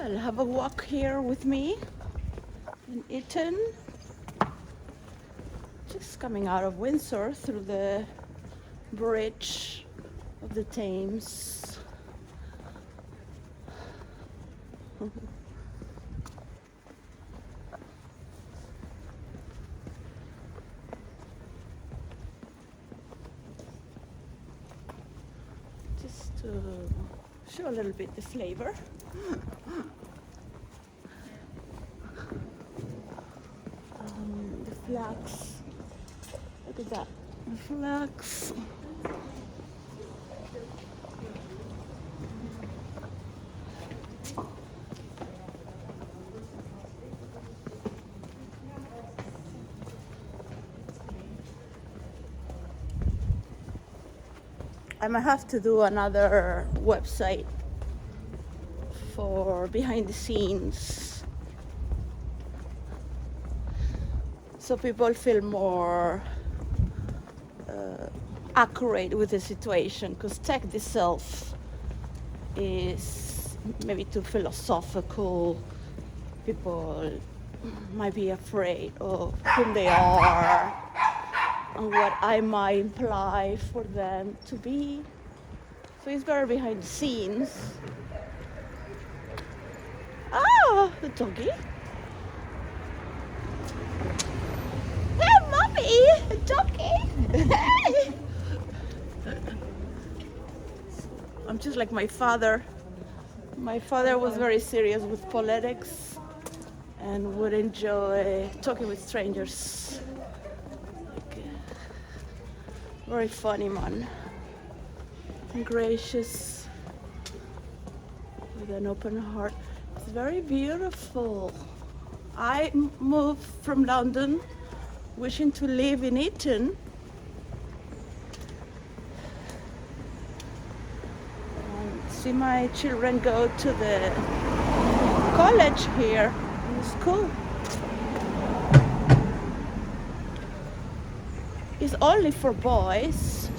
I'll have a walk here with me in Eton. Just coming out of Windsor through the bridge of the Thames. Just to show a little bit the flavor. The flags. Look at that. The flags. I might have to do another website for behind the scenes so people feel more accurate with the situation, because tech itself is maybe too philosophical. People might be afraid of who they are and what I might imply for them to be. So it's better behind the scenes. Ah, the doggy. Hey, mommy, a doggy. Hey. I'm just like my father. My father was very serious with politics and would enjoy talking with strangers. Very funny man, and gracious, with an open heart. It's very beautiful. I moved from London, wishing to live in Eton. And see my children go to the college here, in the school. It's only for boys.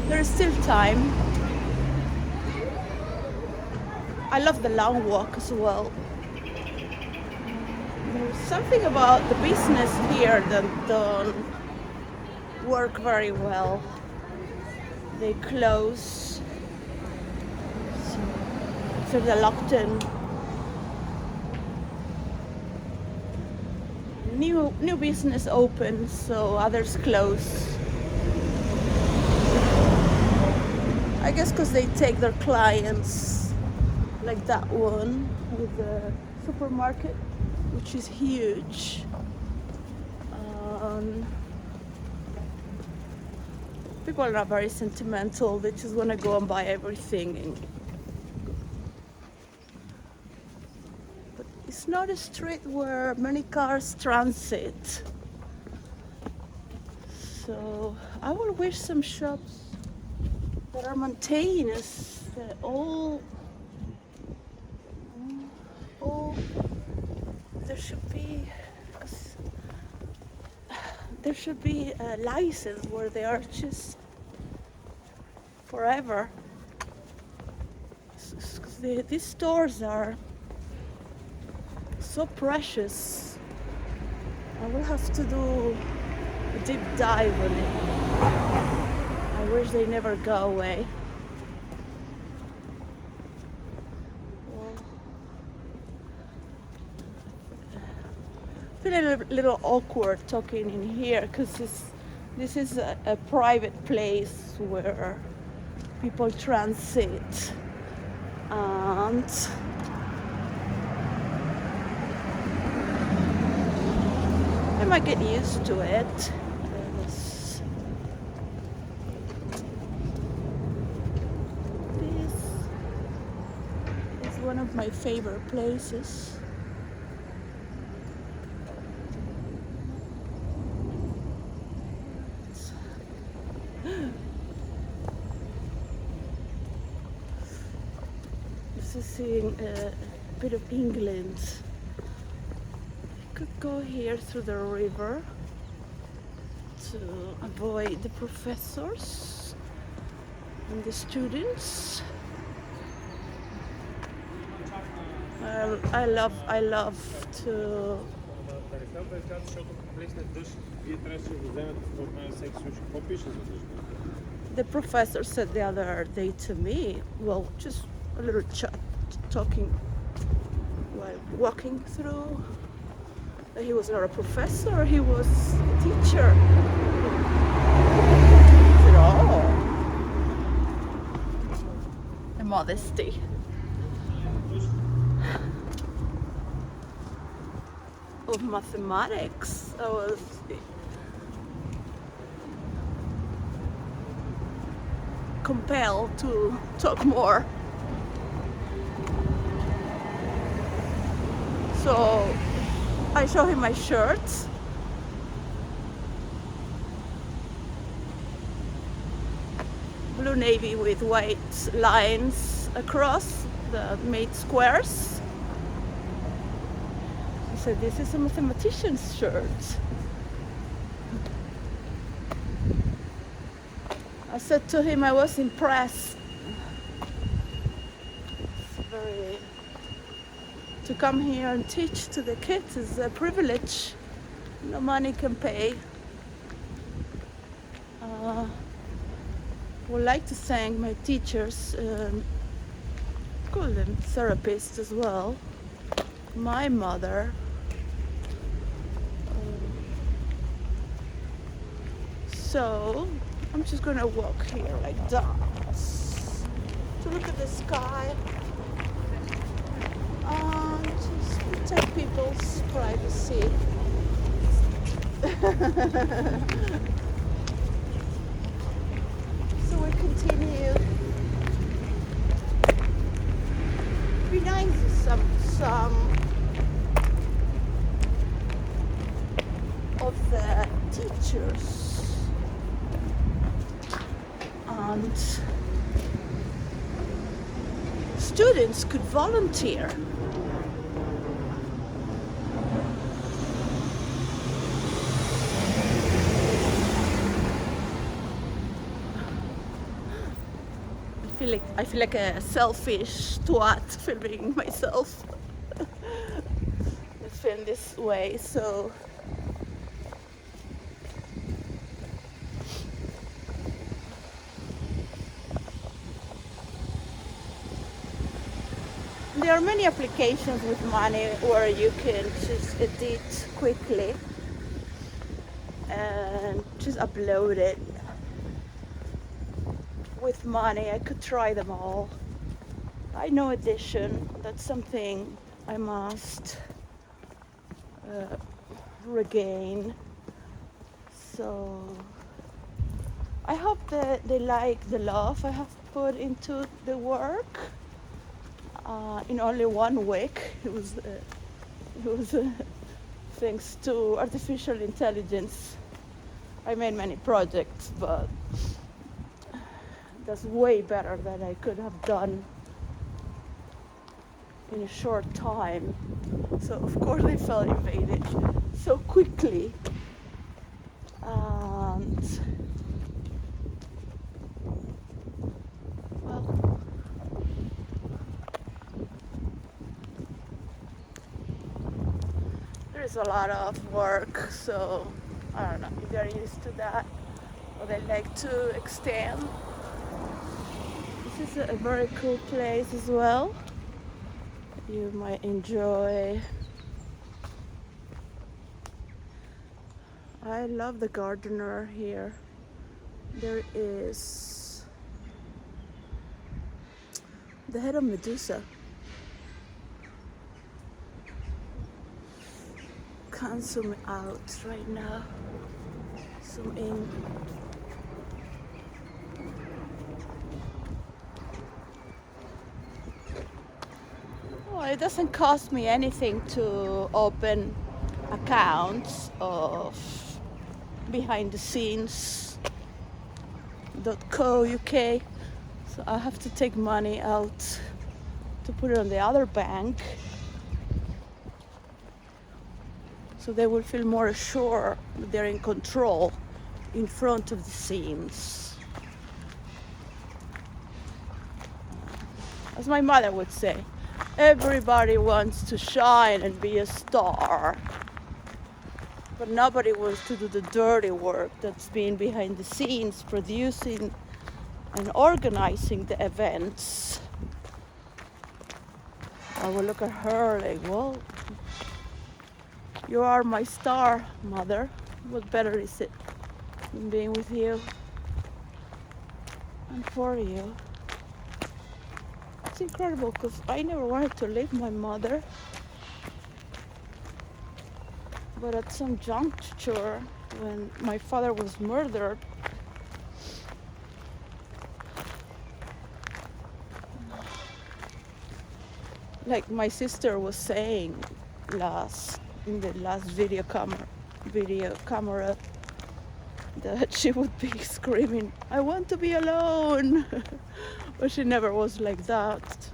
There is still time. I love the long walk as well. There's something about the business here that don't work very well. They close. So they're locked in. New business opens, so others close. I guess because they take their clients, like that one with the supermarket, which is huge. People are not very sentimental. They just want to go and buy everything. It's not a street where many cars transit. So I will wish some shops that are maintained as all there should be a license where they are just forever. These stores are so precious. I will have to do a deep dive on it. I wish they never go away. Well, I feel a little awkward talking in here because this is a private place where people transit, and I might get used to it. This is one of my favorite places. This is seeing a bit of England. Could go here through the river to avoid the professors and the students. I love to. The professor said the other day to me, well, just a little chat, talking while walking through. He was not a professor, he was a teacher. I said, oh, the modesty. Of mathematics. I was compelled to talk more. So I show him my shirt. Blue navy with white lines across that made squares. I said, this is a mathematician's shirt. I said to him I was impressed. To come here and teach to the kids is a privilege. No money can pay. Would like to thank my teachers, call them therapists as well. My mother. So I'm just gonna walk here like that to look at the sky. Just protect people's privacy. So we continue. Be nice to some of the teachers and students could volunteer. I feel like a selfish twat filming myself. I film this way, so there are many applications with money where you can just edit quickly and just upload it. With money, I could try them all. I know edition, that's something I must regain. So I hope that they like the love I have put into the work. In only 1 week, it was thanks to artificial intelligence. I made many projects, but that's way better than I could have done in a short time. So of course I felt invaded so quickly. And well, there is a lot of work, so I don't know if they're used to that or they like to extend. This is a very cool place as well. You might enjoy. I love the gardener here. There is the head of Medusa. Can't zoom out right now. Zoom in. It doesn't cost me anything to open accounts of behind the scenes.co.uk, so I have to take money out to put it on the other bank, so they will feel more assured that they're in control in front of the scenes. As my mother would say, everybody wants to shine and be a star, but nobody wants to do the dirty work that's been behind the scenes, producing and organizing the events. I will look at her like, well, you are my star, mother. What better is it than being with you and for you? It's incredible because I never wanted to leave my mother. But at some juncture, when my father was murdered, like my sister was saying in the last video camera, that she would be screaming, "I want to be alone," but she never was like that.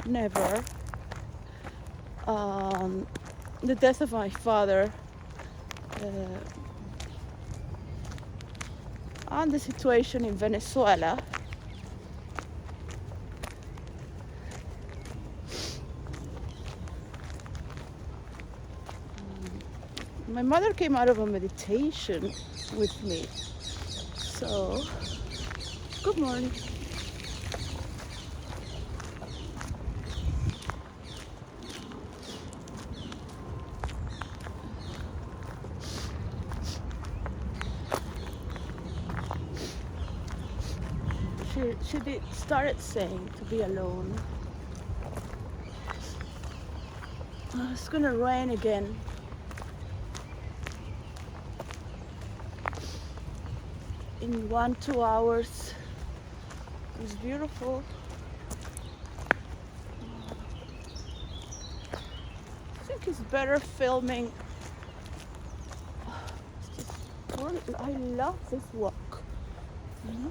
Never. The death of my father and the situation in Venezuela my mother came out of a meditation with me. So, good morning. She started saying to be alone. It's gonna rain again. In 1-2 hours. It's beautiful. I think it's better filming. It's just really, I love this walk. Mm-hmm.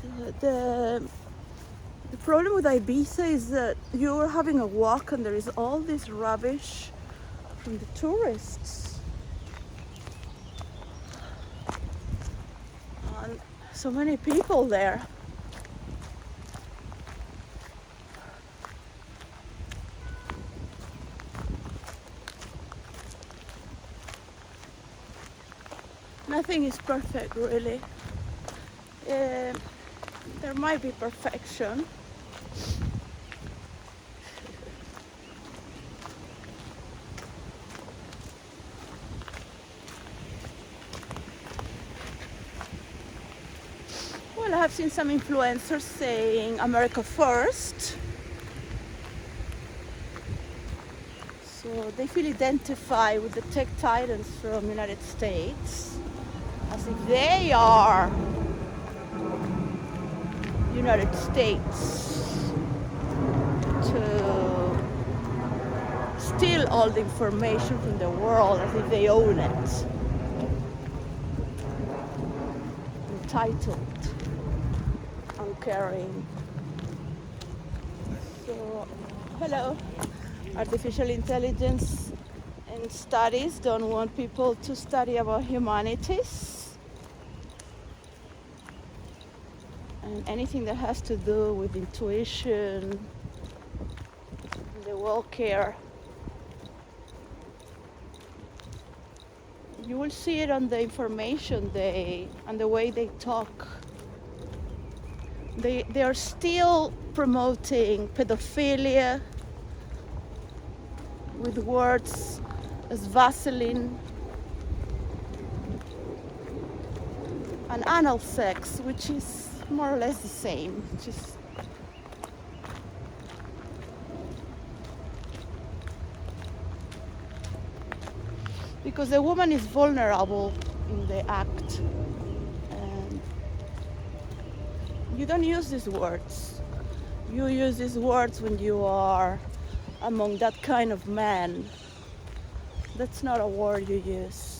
So the problem with Ibiza is that you're having a walk and there is all this rubbish from the tourists. And so many people there. Nothing is perfect, really. There might be perfection. Well, I have seen some influencers saying America first. So they feel identified with the tech titans from United States, as if they are United States to steal all the information from the world as if they own it. Entitled, uncaring. So, hello. Artificial intelligence and studies don't want people to study about humanities. And anything that has to do with intuition, they will care. You will see it on the information and the way they talk. They are still promoting pedophilia with words as Vaseline and anal sex, which is more or less the same. Just because the woman is vulnerable in the act, and you don't use these words. You use these words when you are among that kind of man. That's not a word you use.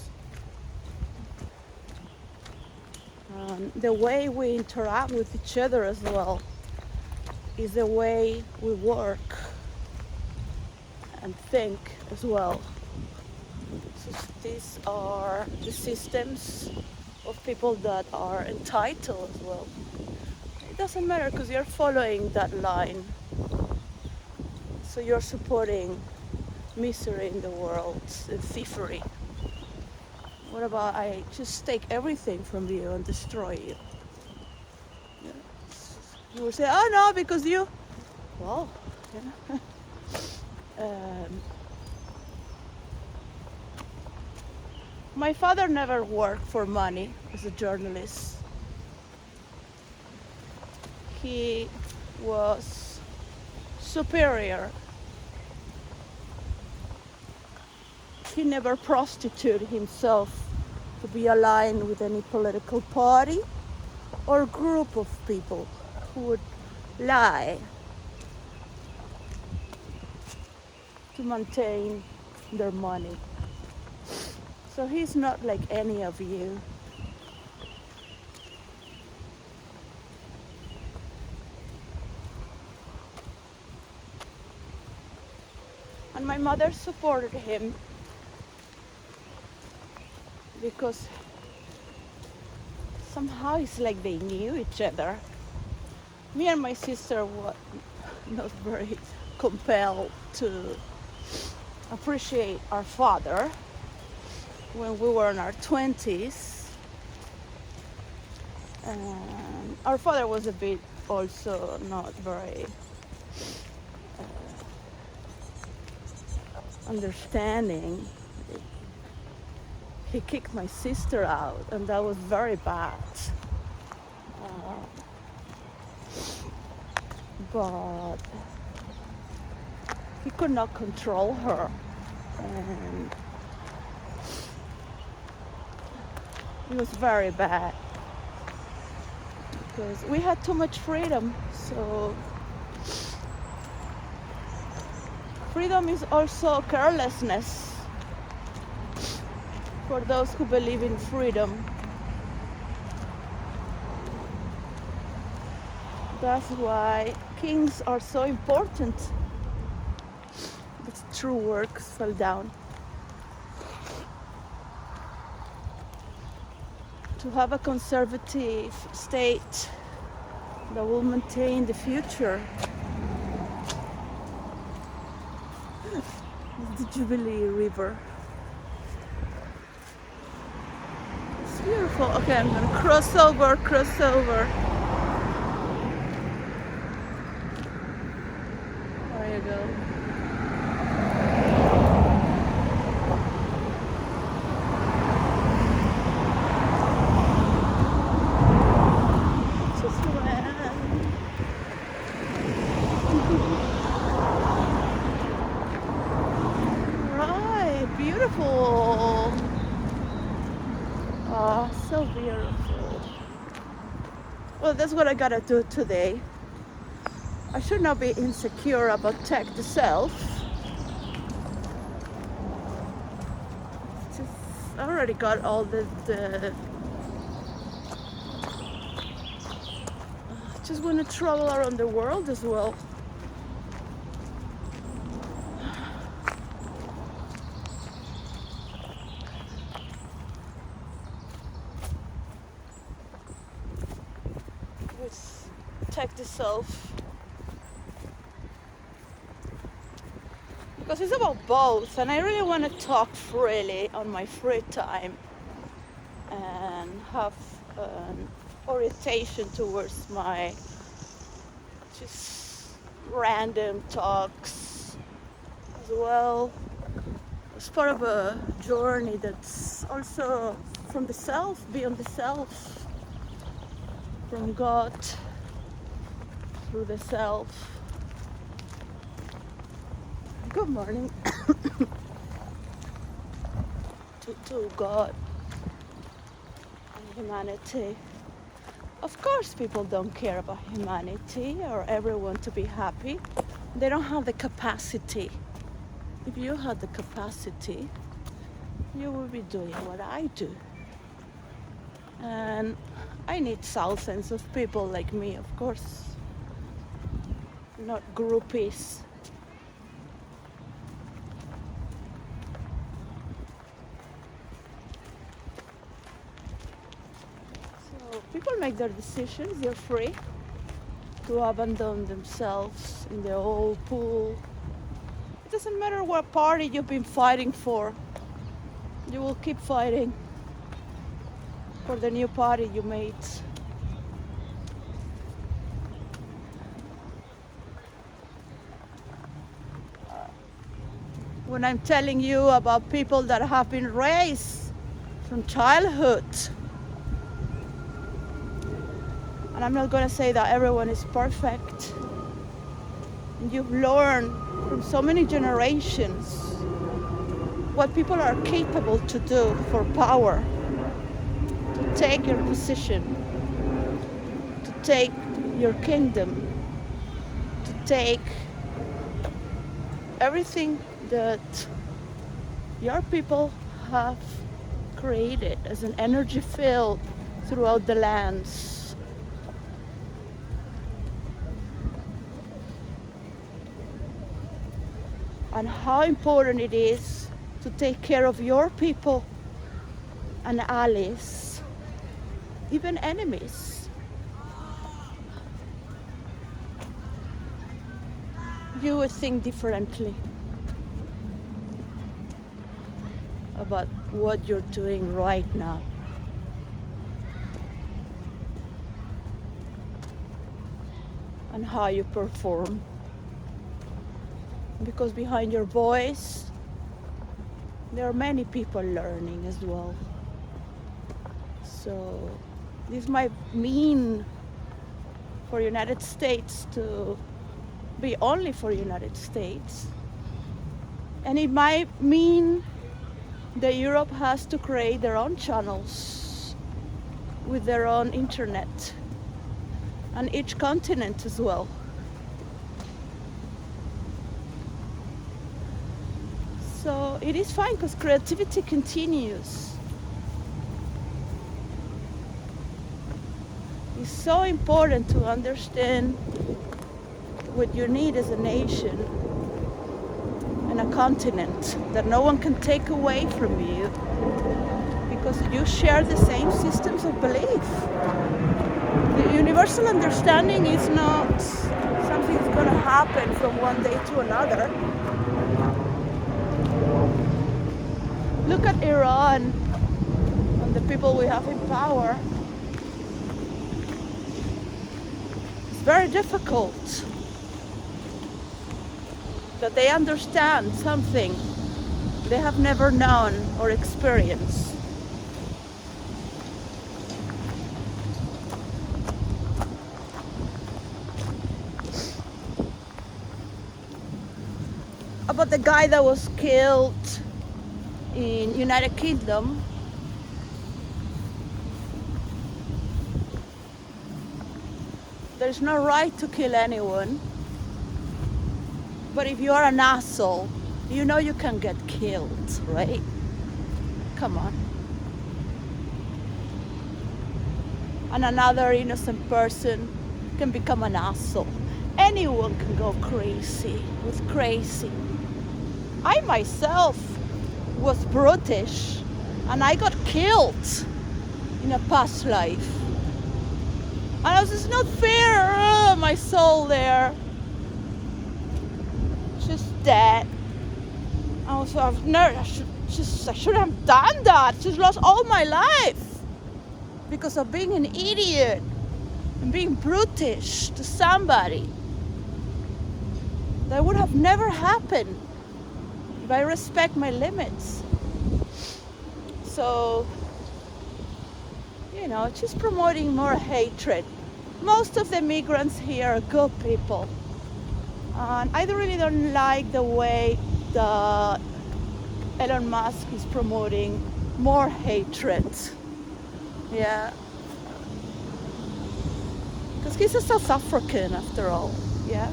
The way we interact with each other as well is the way we work and think as well. These are the systems of people that are entitled as well. It doesn't matter because you're following that line. So you're supporting misery in the world and thievery. What about I just take everything from you and destroy you? Yeah. You will say, oh no, because you, well, you know. My father never worked for money as a journalist. He was superior. He never prostituted himself to be aligned with any political party or group of people who would lie to maintain their money. So he's not like any of you. And my mother supported him because somehow it's like they knew each other. Me and my sister were not very compelled to appreciate our father when we were in our 20s. And our father was a bit also not very understanding. He kicked my sister out, and that was very bad. But he could not control her, and it was very bad because we had too much freedom. So freedom is also carelessness. For those who believe in freedom, that's why kings are so important. The true works fell down. To have a conservative state that will maintain the future. The Jubilee River. It's beautiful. Okay, I'm gonna cross over. There you go. Beautiful. Oh, so beautiful. Well, that's what I gotta do today. I should not be insecure about tech itself. Just, I already got all the just want to travel around the world as well. Tech itself, because it's about both, and I really want to talk freely on my free time and have an orientation towards my just random talks as well, as part of a journey that's also from the self, beyond the self, from God through the self. Good morning. to God and humanity. Of course people don't care about humanity or everyone to be happy. They don't have the capacity. If you had the capacity, you would be doing what I do. And I need thousands of people like me, of course. Not groupies. People make their decisions, they're free to abandon themselves in their old pool. It doesn't matter what party you've been fighting for, you will keep fighting for the new party you made. When I'm telling you about people that have been raised from childhood, and I'm not going to say that everyone is perfect, and you've learned from so many generations what people are capable to do for power, to take your position, to take your kingdom, to take everything that your people have created as an energy field throughout the lands. And how important it is to take care of your people and allies, even enemies. You would think differently about what you're doing right now. And how you perform. Because behind your voice, there are many people learning as well. So this might mean for United States to be only for United States. And it might mean that Europe has to create their own channels with their own internet, and each continent as well. So it is fine because creativity continues. It's so important to understand what you need as a nation and a continent that no one can take away from you because you share the same systems of belief. The universal understanding is not something that's going to happen from one day to another. Look at Iran and the people we have in power. It's very difficult that they understand something they have never known or experienced. About the guy that was killed in United Kingdom, there's no right to kill anyone. But if you are an asshole, you know you can get killed, right? Come on. And another innocent person can become an asshole. Anyone can go crazy with crazy. I myself was brutish and I got killed in a past life. And I was just not fair, my soul there. Just dead. I was I shouldn't have done that. Just lost all my life because of being an idiot and being brutish to somebody. That would have never happened if I respect my limits. So, just promoting more hatred. Most of the migrants here are good people. And I really don't like the way that Elon Musk is promoting more hatred. Yeah. Because he's a South African after all. Yeah.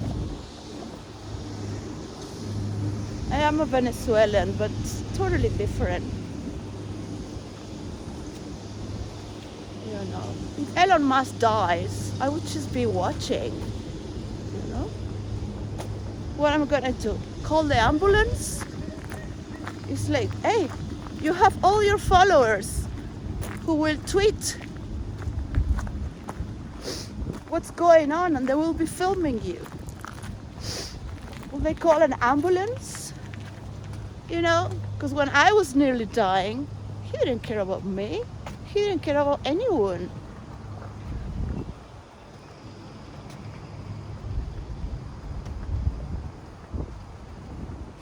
I am a Venezuelan, but totally different. If Elon Musk dies, I would just be watching. What am I gonna do? Call the ambulance? It's like, hey, you have all your followers who will tweet what's going on, and they will be filming you. Will they call an ambulance? You know, because when I was nearly dying, he didn't care about me. He didn't care about anyone.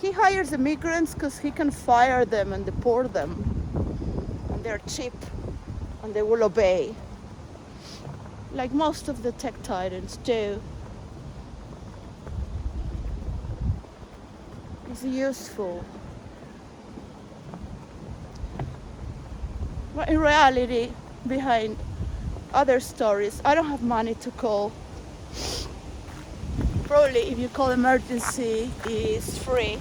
He hires immigrants because he can fire them and deport them. And they're cheap and they will obey. Like most of the tech titans do. It's useful. But in reality, behind other stories, I don't have money to call. Probably if you call emergency, it's free.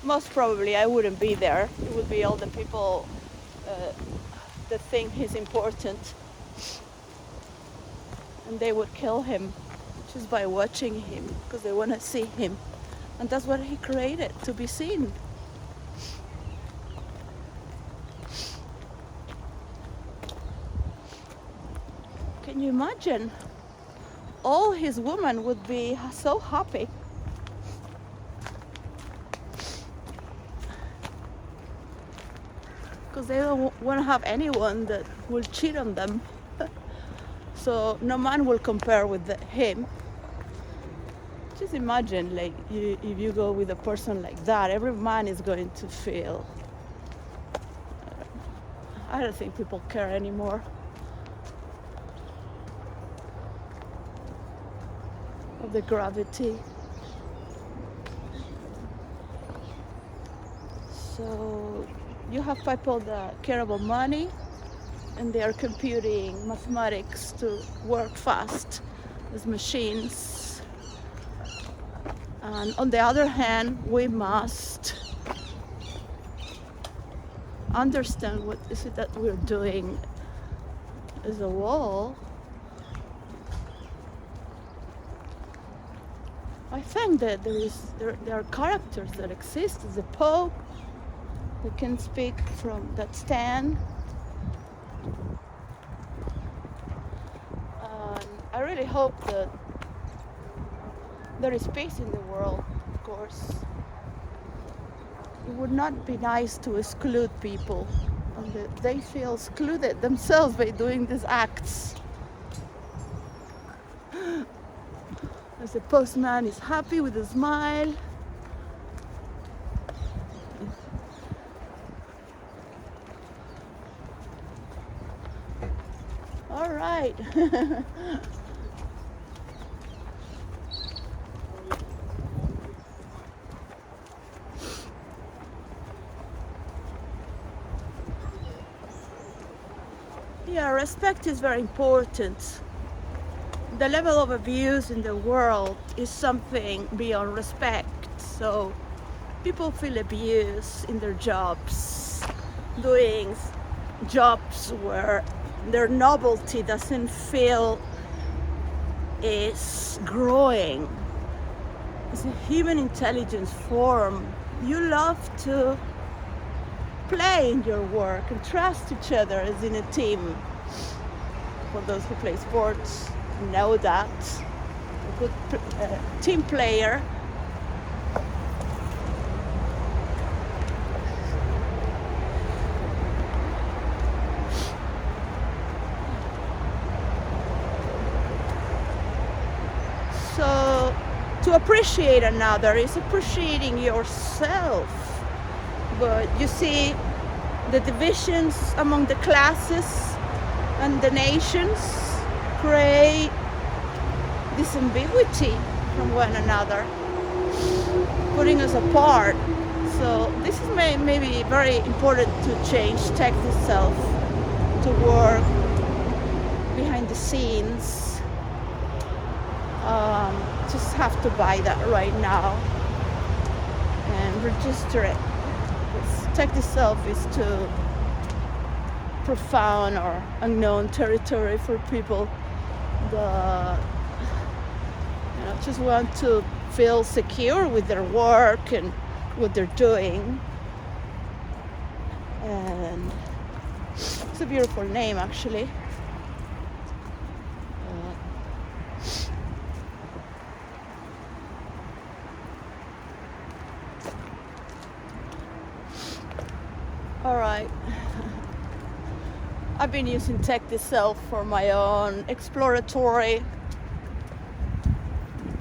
Most probably I wouldn't be there. It would be all the people that think he's important. And they would kill him just by watching him because they want to see him. And that's what he created, to be seen. Can you imagine? All his women would be so happy. Because they don't want to have anyone that will cheat on them. So no man will compare with him. Just imagine, like, if you go with a person like that, every man is going to feel. I don't think people care anymore. Of the gravity. So you have people that care about money, and they are computing mathematics to work fast as machines. And on the other hand, we must understand what is it that we're doing as a wall. I think that there are characters that exist. There's a Pope that can speak from that stand. I really hope that there is peace in the world, of course. It would not be nice to exclude people, and that they feel excluded themselves by doing these acts. As the postman is happy with a smile. All right. Yeah, respect is very important. The level of abuse in the world is something beyond respect. So people feel abuse in their jobs, doing jobs where their novelty doesn't feel is growing. It's a human intelligence form. You love to play in your work and trust each other as in a team. For those who play sports, know that. A good team player so to appreciate another is appreciating yourself. But you see the divisions among the classes and the nations create this ambiguity from one another, putting us apart. So this is maybe very important to change tech itself, to work behind the scenes. Just have to buy that right now and register it. Tech itself is too profound or unknown territory for people that just want to feel secure with their work and what they're doing. And it's a beautiful name, actually. All right. I've been using tech itself for my own exploratory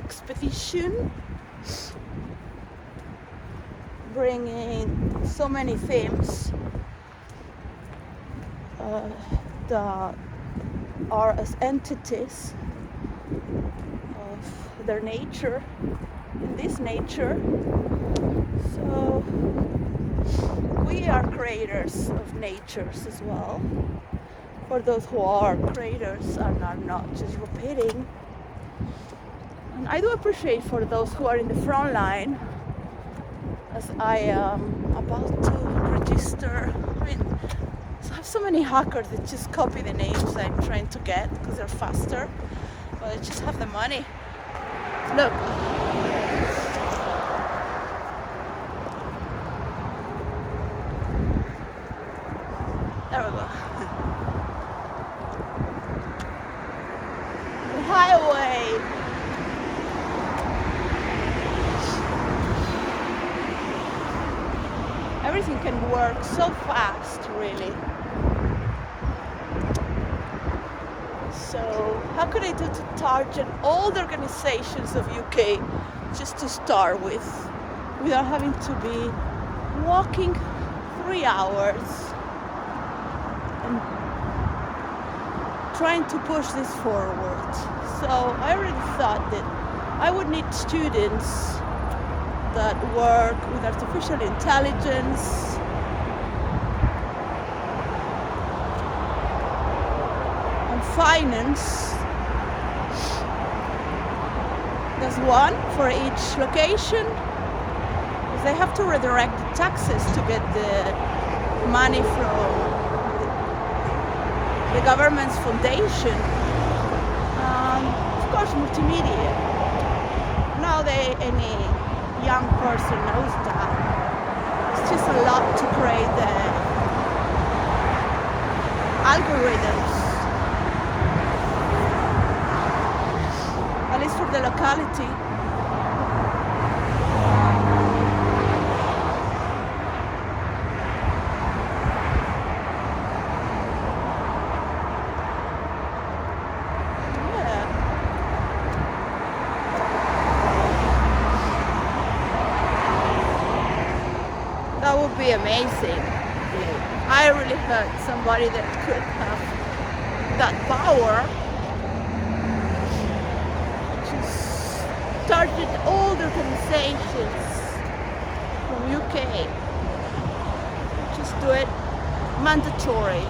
expedition, bringing so many themes that are as entities of their nature, in this nature. So we are creators of natures as well. For those who are creators and are not just repeating. And I do appreciate for those who are in the front line, as I am about to register. I mean, I have so many hackers that just copy the names I'm trying to get because they're faster, but they just have the money. Look. There we go. The highway. Everything can work so fast, really. So how could I do to target all the organizations of UK just to start with, without having to be walking 3 hours and trying to push this forward? So I already thought that I would need students that work with artificial intelligence, and finance. There's one for each location, because they have to redirect the taxes to get the money from the government's foundation. Of course, multimedia. Now any young person knows that. It's just a lot to create the algorithms, at least for the locality. That would be amazing. I really heard somebody that could have that power to started all the organizations from UK. Just do it mandatory.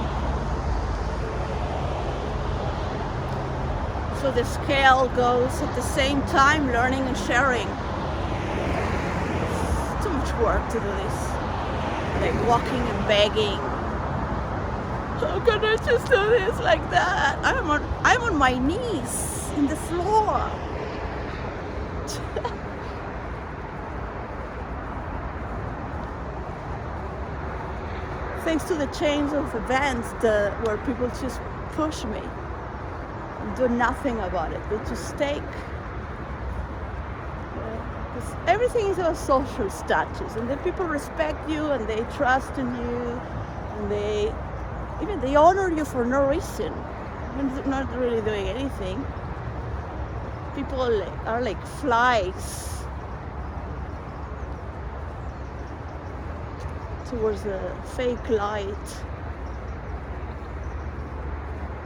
So the scale goes at the same time, learning and sharing. It's too much work to do this. Like walking and begging. How can I just do this like that? I'm on my knees in the floor. Thanks to the chains of events where people just push me and do nothing about it. They just take. Everything is about social status, and then people respect you and they trust in you, and they honor you for no reason. You're not really doing anything. People are like flies towards the fake light.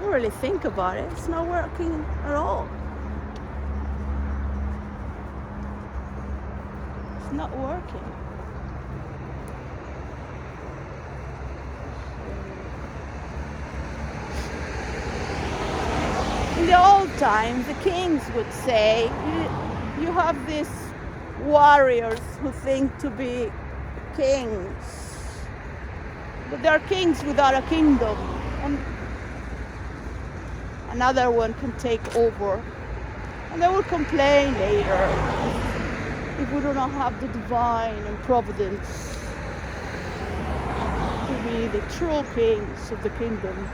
You really think about it, it's not working at all. Not working. In the old times, the kings would say, you have these warriors who think to be kings, but they are kings without a kingdom, and another one can take over, and they will complain later. if we do not have the divine and providence to be the true kings of the kingdom.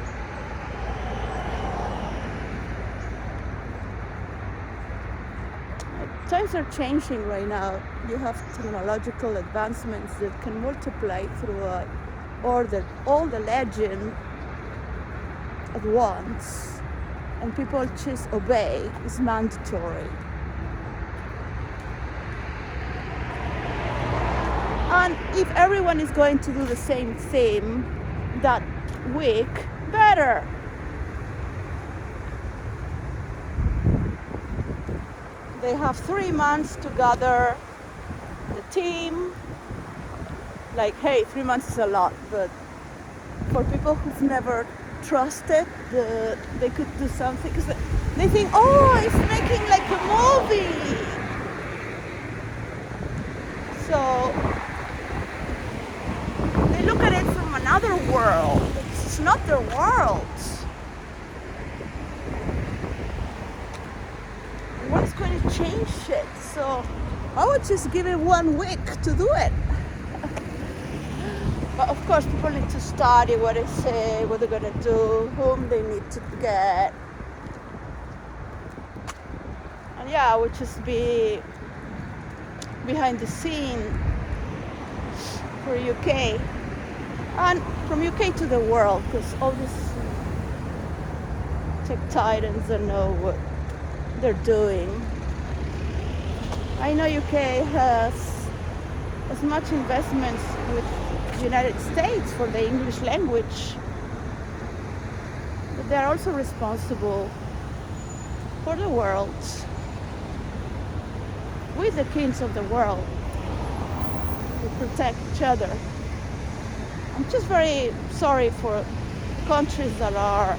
Times are changing right now. You have technological advancements that can multiply through all the legend at once, and people just obey. It's mandatory. And if everyone is going to do the same thing that week, better. They have 3 months to gather the team. Like, hey, 3 months is a lot, but for people who've never trusted, they could do something. Because they think, oh, it's making like a movie. So they look at it from another world. It's not their world. What's going to change it? So I would just give it 1 week to do it. But of course, people need to study what they say, what they're going to do, whom they need to get. And yeah, I would just be behind the scene for UK. And from UK to the world, because all these tech titans don't know what they're doing. I know UK has as much investments with the United States for the English language, but they're also responsible for the world, with the kings of the world. We protect each other. I'm just very sorry for countries that are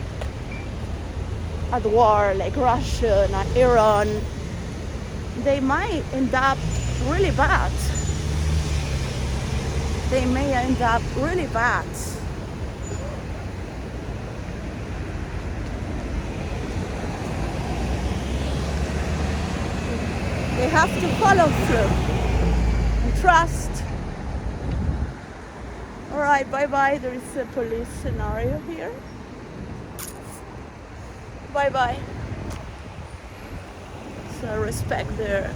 at war, like Russia and Iran. They might end up really bad. They may end up really bad. They have to follow through and trust. Alright, bye-bye. There is a police scenario here. Bye-bye. So respect the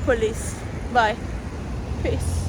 police. Bye. Peace.